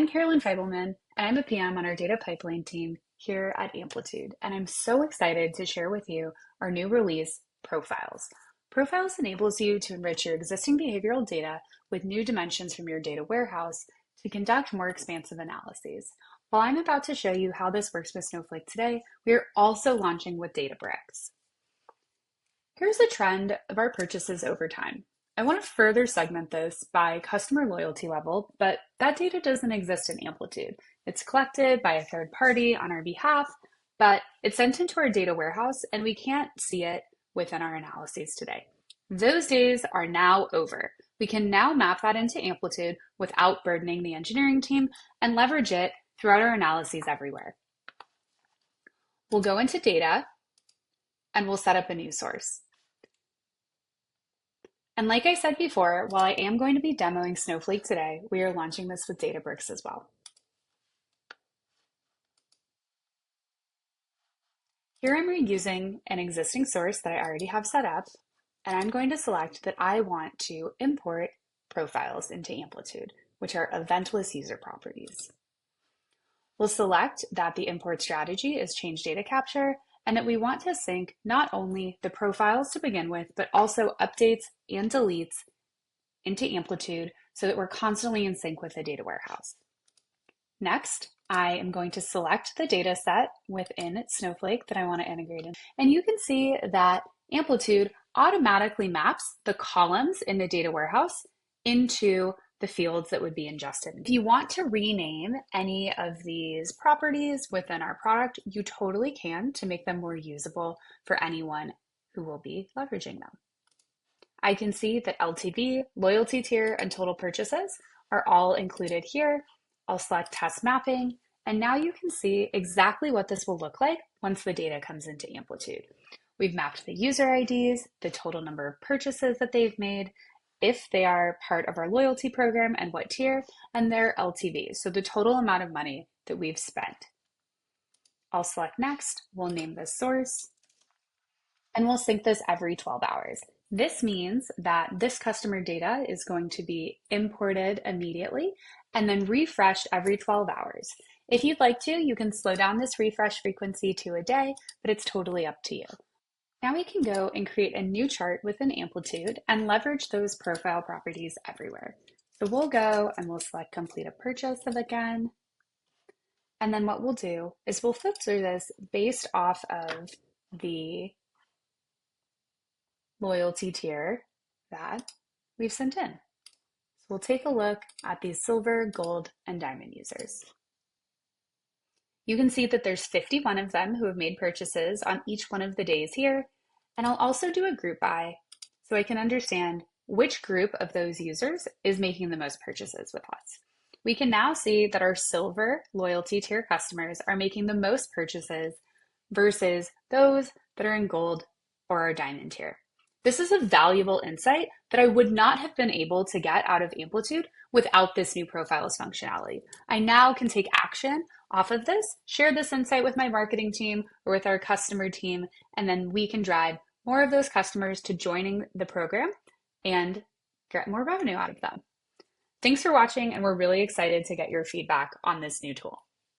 I'm Carolyn Feibelman, and I'm a PM on our data pipeline team here at Amplitude, and I'm so excited to share with you our new release, Profiles. Profiles enables you to enrich your existing behavioral data with new dimensions from your data warehouse to conduct more expansive analyses. While I'm about to show you how this works with Snowflake today, we are also launching with Databricks. Here's a trend of our purchases over time. I want to further segment this by customer loyalty level, but that data doesn't exist in Amplitude. It's collected by a third party on our behalf, but it's sent into our data warehouse and we can't see it within our analyses today. Those days are now over. We can now map that into Amplitude without burdening the engineering team and leverage it throughout our analyses everywhere. We'll go into data and we'll set up a new source. And like I said before, while I am going to be demoing Snowflake today, we are launching this with Databricks as well. Here I'm reusing an existing source that I already have set up, and I'm going to select that I want to import profiles into Amplitude, which are eventless user properties. We'll select that the import strategy is change data capture, and that we want to sync not only the profiles to begin with, but also updates and deletes into Amplitude so that we're constantly in sync with the data warehouse. Next, I am going to select the data set within Snowflake that I want to integrate in. And you can see that Amplitude automatically maps the columns in the data warehouse into the fields that would be ingested. If you want to rename any of these properties within our product, you totally can to make them more usable for anyone who will be leveraging them. I can see that LTV, loyalty tier, and total purchases are all included here. I'll select test mapping, and now you can see exactly what this will look like once the data comes into Amplitude. We've mapped the user IDs, the total number of purchases that they've made, if they are part of our loyalty program and what tier, and their LTV, so the total amount of money that we've spent. I'll select next, we'll name this source, and we'll sync this every 12 hours. This means that this customer data is going to be imported immediately and then refreshed every 12 hours. If you'd like to, you can slow down this refresh frequency to a day, but it's totally up to you. Now we can go and create a new chart within Amplitude and leverage those profile properties everywhere. So we'll go and we'll select complete a purchase again. And then what we'll do is we'll filter this based off of the loyalty tier that we've sent in. So we'll take a look at these silver, gold, and diamond users. You can see that there's 51 of them who have made purchases on each one of the days here. And I'll also do a group by so I can understand which group of those users is making the most purchases with us. We can now see that our silver loyalty tier customers are making the most purchases versus those that are in gold or our diamond tier. This is a valuable insight that I would not have been able to get out of Amplitude without this new profiles functionality. I now can take action off of this, share this insight with my marketing team or with our customer team, and then we can drive more of those customers to joining the program and get more revenue out of them. Thanks for watching, and we're really excited to get your feedback on this new tool.